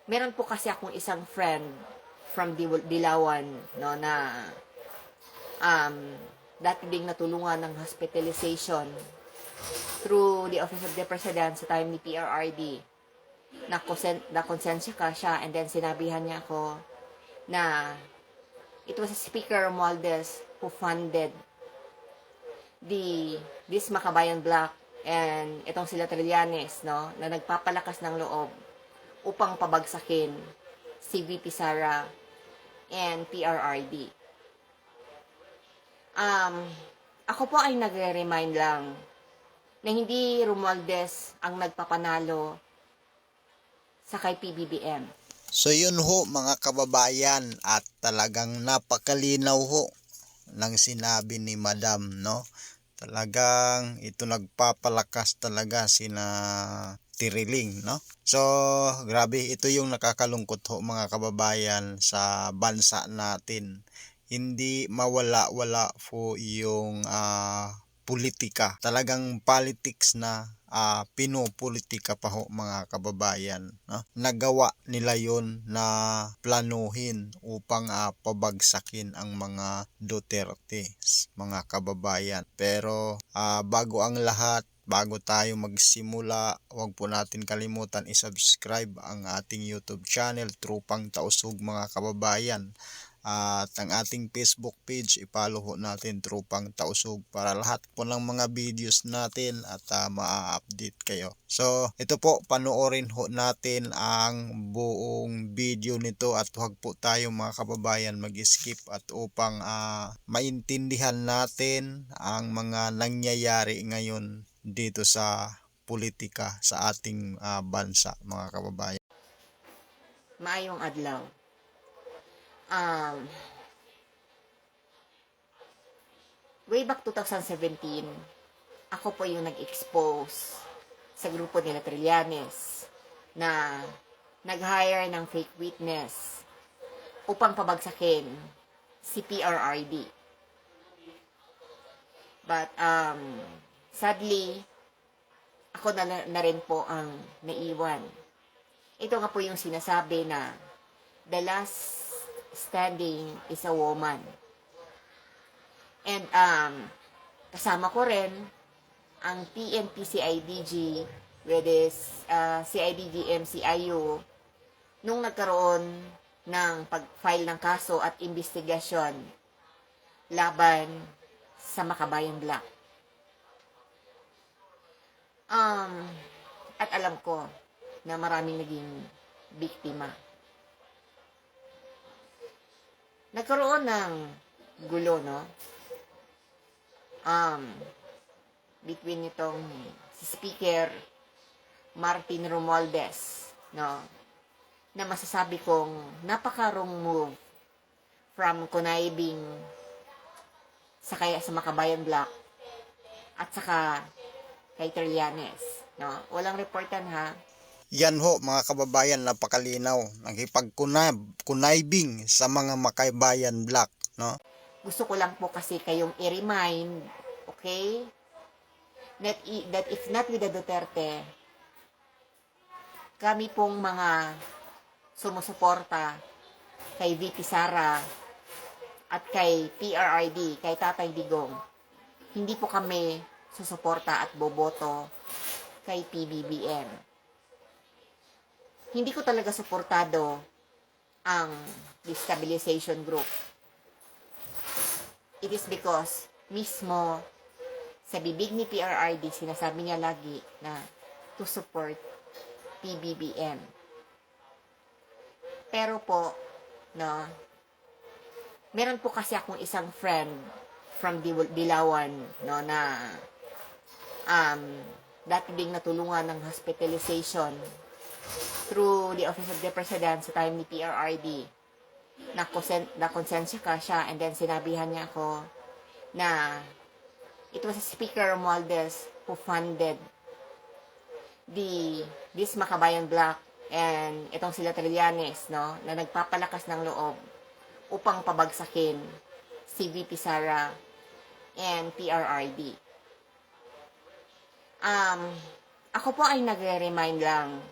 Meron po kasi akong isang friend from Dilawan, no, na um, dati ding natulungan ng hospitalization through the Office of the President sa time ni PRRD. Na-konsensya ka siya, and then sinabihan niya ako na it was Speaker Romualdez who funded this Makabayan Block and itong sila Trillanes, no, na nagpapalakas ng loob upang pabagsakin si VP Sara and PRRD. Ako po ay nagre-remind lang na hindi Romualdez ang nagpapanalo sa kay PBBM. So yun ho mga kababayan, at talagang napakalinaw ho ng sinabi ni Madam, no? Talagang ito nagpapalakas talaga sina Tiriling, no? So grabe, ito yung nakakalungkot ho mga kababayan sa bansa natin. Hindi mawala-wala po yung politika. Talagang politics na pinopolitika pa ho mga kababayan, no? Nagawa nila yon na planuhin upang pabagsakin ang mga Duterte, mga kababayan. Pero bago ang lahat, bago tayo magsimula, huwag po natin kalimutan i-subscribe ang ating YouTube channel, Trupang Tausug mga kababayan. At ang ating Facebook page, i-follow ho natin, Trupang Tausug, para lahat po ng mga videos natin at ma-update kayo. So ito po, panoorin ho natin ang buong video nito, at huwag po tayo mga kababayan mag-skip, at upang maintindihan natin ang mga nangyayari ngayon dito sa politika sa ating bansa mga kababayan. Maayong adlaw. Way back 2017, ako po yung nag-expose sa grupo nila Trillanes na nag-hire ng fake witness upang pabagsakin si PRRD. But sadly, ako na rin po ang naiwan. Ito nga po yung sinasabi na the last standing is a woman. And kasama ko rin ang PNP-CIDG with this CIDG-MCIU nung nagkaroon ng pag-file ng kaso at investigasyon laban sa Makabayan Block. At alam ko na maraming naging biktima. Nagkaroon ng gulo, no? Between itong si Speaker Martin Romualdez, no? Na masasabi kong napaka-wrong move from conniving sa Makabayan Block at saka kay Trillanes, no? Walang reportan, ha? Yan ho mga kababayan, napakalinaw. Nakipag-conniving sa mga Makabayan Block, no? Gusto ko lang po kasi kayong i-remind, okay? That if not with the Duterte, kami pong mga sumusuporta kay VP Sara at kay PRRD, kay Tatay Digong, hindi po kami susuporta at boboto kay PBBM. Hindi ko talaga suportado ang destabilization group. It is because mismo sa bibig ni PRRD, sinasabi niya lagi na to support PBBM. Pero po, no, meron po kasi akong isang friend from Dilawan, no, na dati ding natulungan ng hospitalization through the Office of the President sa time ni PRRD. Na-konsensya ka siya, and then sinabihan niya ako na it was Speaker Romualdez who funded this Makabayan Block and itong sila Trillanes, no, na nagpapalakas ng loob upang pabagsakin si VP Sara and PRRD. Ako po ay nagre-remind lang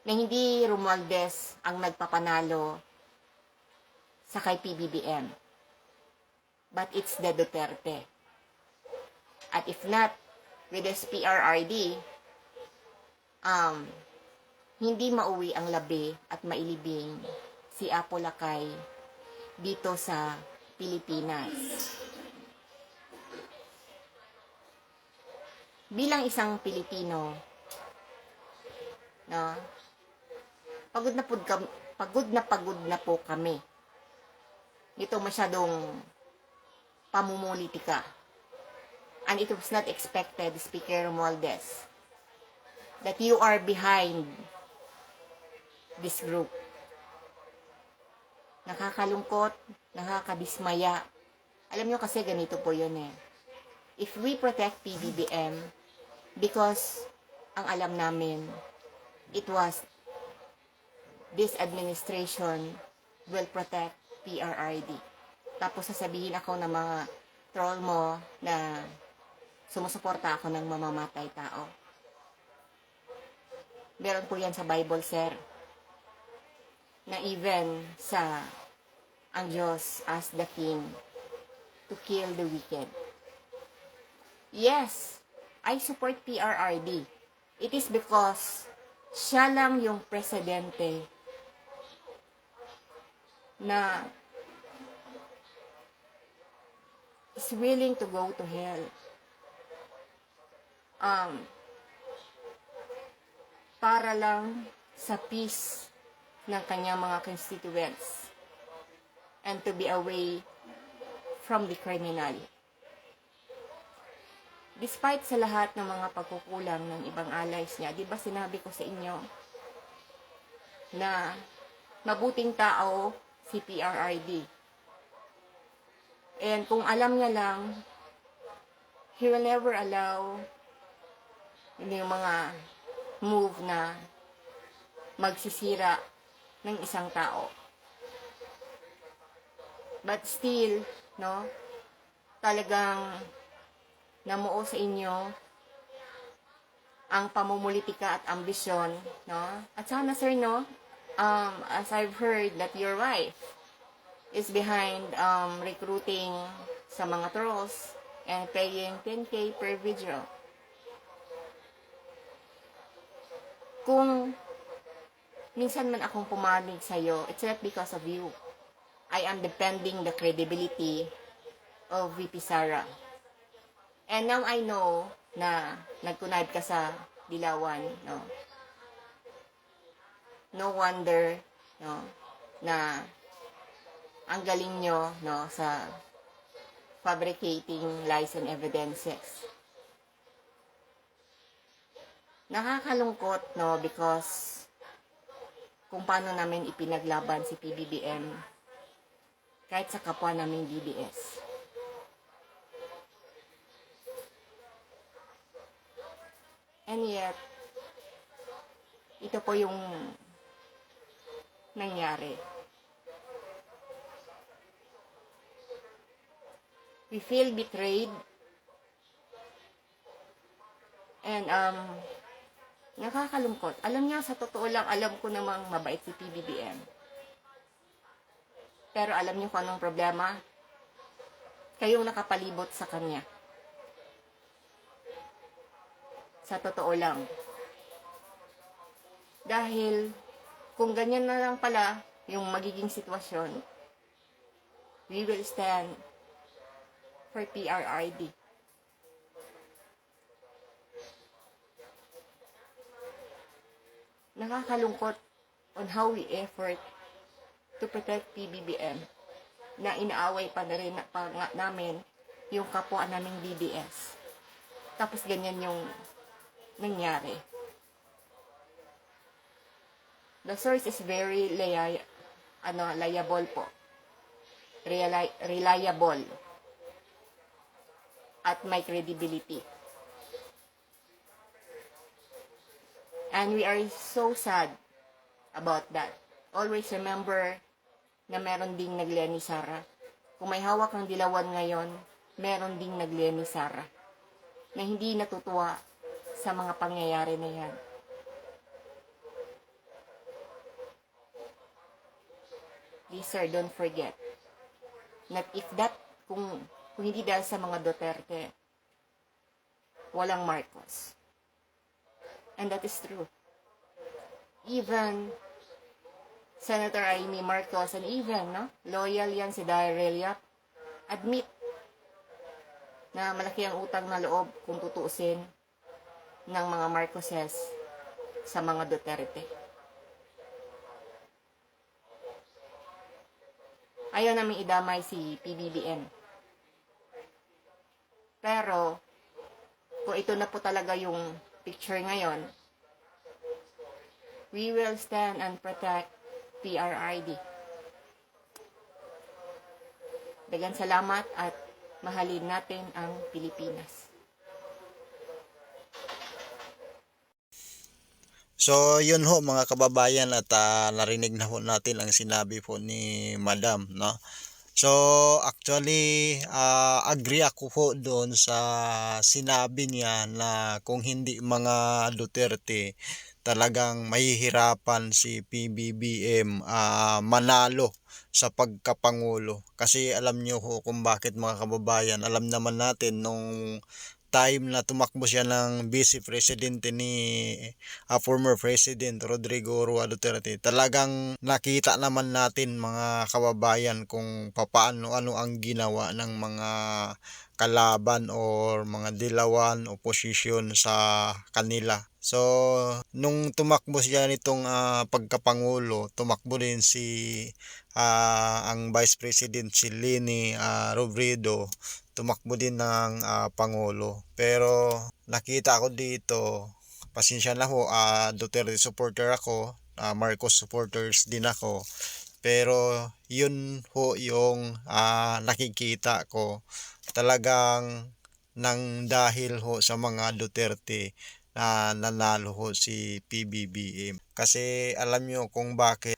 na hindi Romualdez ang nagpapanalo sa kay PBBM. But it's the Duterte. At if not, with this PRRD, hindi mauwi ang labi at mailibing si Apo Lakay dito sa Pilipinas. Bilang isang Pilipino, no, pagod na po kami. Ito masyadong pamumulitika. And it was not expected, Speaker Romualdez, that you are behind this group. Nakakalungkot, nakakadismaya. Alam nyo kasi ganito po yun eh. If we protect PBBM, because ang alam namin, it was this administration will protect PRRD. Tapos sasabihin ako ng mga troll mo na sumusuporta ako ng mamamatay tao. Meron po yan sa Bible, sir. Na even sa ang Diyos as the King to kill the wicked. Yes, I support PRRD. It is because siya lang yung presidente na is willing to go to hell. Para lang sa peace ng kanyang mga constituents and to be away from the criminal. Despite sa lahat ng mga pagkukulang ng ibang allies niya, di ba sinabi ko sa inyo na mabuting tao si PRRD. And kung alam niya lang, he will never allow yung mga move na magsisira ng isang tao. But still, no, talagang namuo sa inyo ang pamumulitika at ambisyon, no? At sana, sir, no, as I've heard that your wife is behind recruiting sa mga trolls and paying 10K per video. Kung minsan man akong pumanig sa'yo, it's not because of you. I am defending the credibility of VP Sara. And now I know na nagkunayb ka sa Dilawan, no? No wonder, no, na ang galing nyo, no, sa fabricating lies and evidences. Nakakalungkot, no, because kung paano namin ipinaglaban si PBBM kahit sa kapwa naming DDS. And yet, ito po yung nangyari. We feel betrayed. And, nakakalungkot. Alam niya, sa totoo lang, alam ko namang mabait si PBBM. Pero alam niyo kung anong problema? Kayong nakapalibot sa kanya. Sa totoo lang. Dahil, kung ganyan na lang pala yung magiging sitwasyon, we will stand for PRRD. Nakakalungkot on how we effort to protect PBBM na inaaway pa na rin namin yung kapwa naming DDS. Tapos ganyan yung nangyari. The source is very reliable po. Reliable. At may credibility. And we are so sad about that. Always remember na meron ding nagleni Sara. Kung may hawak ng Dilawan ngayon, meron ding nagleni Sara. Na hindi natutuwa sa mga pangyayari na yan. please sir, don't forget that kung hindi dahil sa mga Duterte, walang Marcos. And that is true. Even Senator Amy Marcos and even, loyal yan si Daryl Yap, admit na malaki ang utang na loob kung tutuusin ng mga Marcoses sa mga Duterte. Ayaw namin idamay si PBBM. Pero, kung ito na po talaga yung picture ngayon, we will stand and protect PRRD. Dagan salamat at mahalin natin ang Pilipinas. So yun ho mga kababayan, at narinig na ho natin ang sinabi po ni Madam, no? So actually agree ako po doon sa sinabi niya na kung hindi mga Duterte, talagang mahihirapan si PBBM manalo sa pagkapangulo. Kasi alam niyo ho kung bakit mga kababayan. Alam naman natin nung time na tumakbo siya ng Vice Presidente ni former President Rodrigo Roa Duterte, talagang nakita naman natin mga kababayan kung papaano ang ginawa ng mga kalaban or mga dilawan opposition sa kanila. So nung tumakbo siya nitong pagkapangulo, tumakbo din ang Vice President si Leni Robredo, tumakbo din ng pangulo. Pero nakita ko dito, pasensya na ho, Duterte supporter ako, Marcos supporters din ako. Pero yun ho yung nakikita ko, talagang nang dahil ho sa mga Duterte na nanalo ho si PBBM. Kasi alam nyo kung bakit.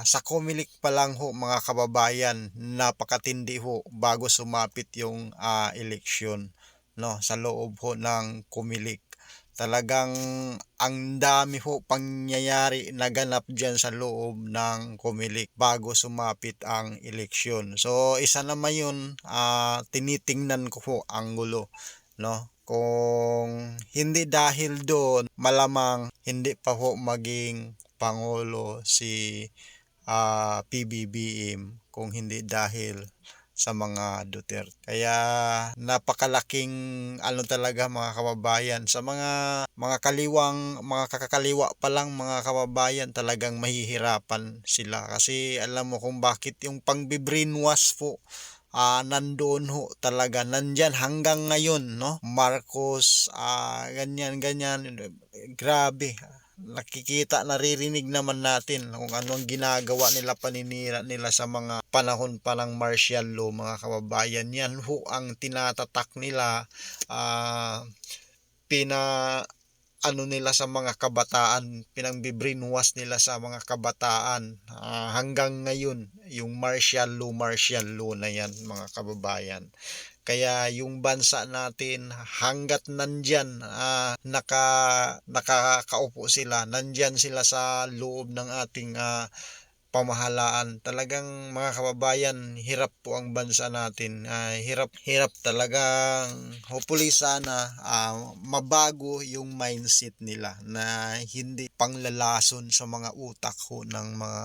Sa Comelec pa lang ho mga kababayan, napakatindi ho bago sumapit yung eleksyon, no, sa loob ho ng Comelec. Talagang ang dami ho pangyayari naganap dyan sa loob ng Comelec bago sumapit ang eleksyon. So isa naman yun, tinitingnan ko ho ang gulo, no? Kung hindi dahil doon, malamang hindi pa ho maging pangulo si PBBM kung hindi dahil sa mga Duterte. Kaya napakalaking talaga mga kababayan, sa mga mga kakakaliwa pa lang mga kababayan, talagang mahihirapan sila. Kasi alam mo kung bakit yung pang-brainwash po nandoon ho talaga, nandyan hanggang ngayon, no? Marcos, ganyan, grabe. Nakikita, naririnig naman natin kung ano ang ginagawa nila, paninira nila sa mga panahon pa ng martial law mga kababayan. Yan ho ang tinatatak nila, nila sa mga kabataan, pinang-brainwash nila sa mga kabataan hanggang ngayon, yung martial law na yan mga kababayan. Kaya yung bansa natin, hanggat nandyan, nakakaupo sila, nandyan sila sa loob ng ating pamahalaan, talagang mga kababayan, hirap po ang bansa natin. Hirap talagang, hopefully sana mabago yung mindset nila na hindi panglalason sa mga utak ho ng mga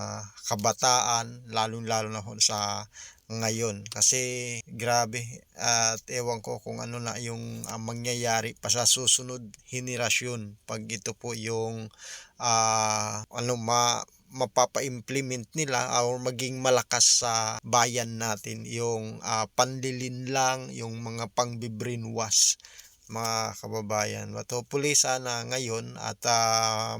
kabataan, lalo na ho sa ngayon. Kasi grabe, at ewan ko kung ano na yung mangyayari pa sa susunod henerasyon pag ito po yung mapapa-implement nila or maging malakas sa bayan natin yung panlilinlang, yung mga pang-brainwash mga kababayan. But hopefully sana ngayon at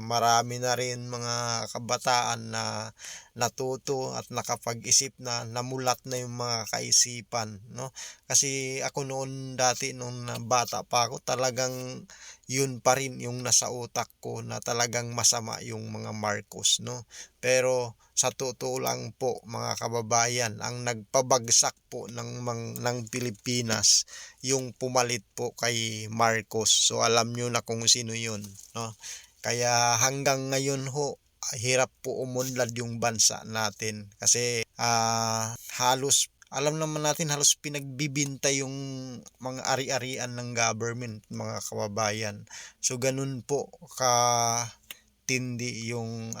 marami na rin mga kabataan na natuto at nakapag-isip na, namulat na yung mga kaisipan, no? Kasi ako noon dati nung bata pa ako, talagang yun pa rin yung nasa utak ko, na talagang masama yung mga Marcos, no? Pero sa totoo lang po mga kababayan, ang nagpabagsak po ng Pilipinas, yung pumalit po kay Marcos. So alam nyo na kung sino yun, no? Kaya hanggang ngayon ho, hirap po umunlad yung bansa natin kasi halos alam naman natin halos pinagbibinta yung mga ari-arian ng government, mga kababayan. So ganun po tindi yung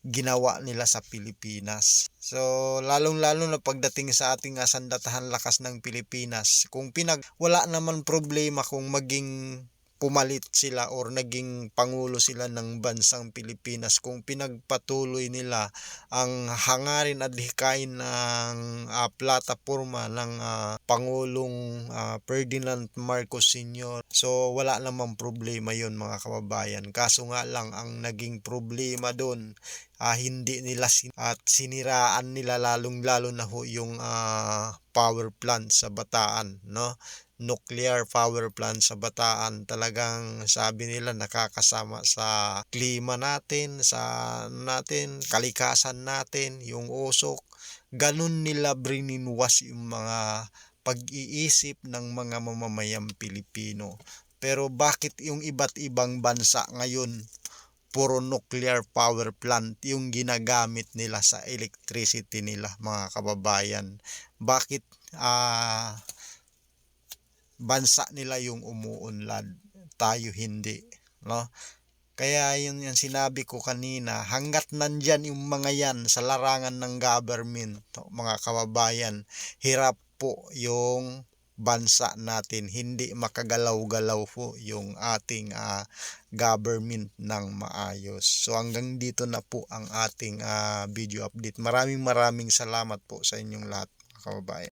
ginawa nila sa Pilipinas. So lalong-lalo na pagdating sa ating sandatahan lakas ng Pilipinas, kung wala naman problema kung maging pumalit sila or naging pangulo sila ng bansang Pilipinas, kung pinagpatuloy nila ang hangarin at hikayin ng plataporma ng Pangulong Ferdinand Marcos Sr. So wala namang problema yon mga kababayan. Kaso nga lang ang naging problema doon, hindi nila at siniraan nila lalong-lalo na ho yung power plant sa Bataan, no? Nuclear power plant sa Bataan, talagang sabi nila nakakasama sa klima natin, sa kalikasan natin, yung usok. Ganun nila brininwas yung mga pag-iisip ng mga mamamayang Pilipino. Pero bakit yung iba't ibang bansa ngayon puro nuclear power plant yung ginagamit nila sa electricity nila, mga kababayan? Bakit bansa nila yung umuunlad, tayo hindi, no? Kaya yun yung sinabi ko kanina, hanggat nandyan yung mga yan sa larangan ng government, mga kababayan, hirap po yung bansa natin, hindi makagalaw-galaw po yung ating government ng maayos. So hanggang dito na po ang ating video update. Maraming salamat po sa inyong lahat, mga kababayan.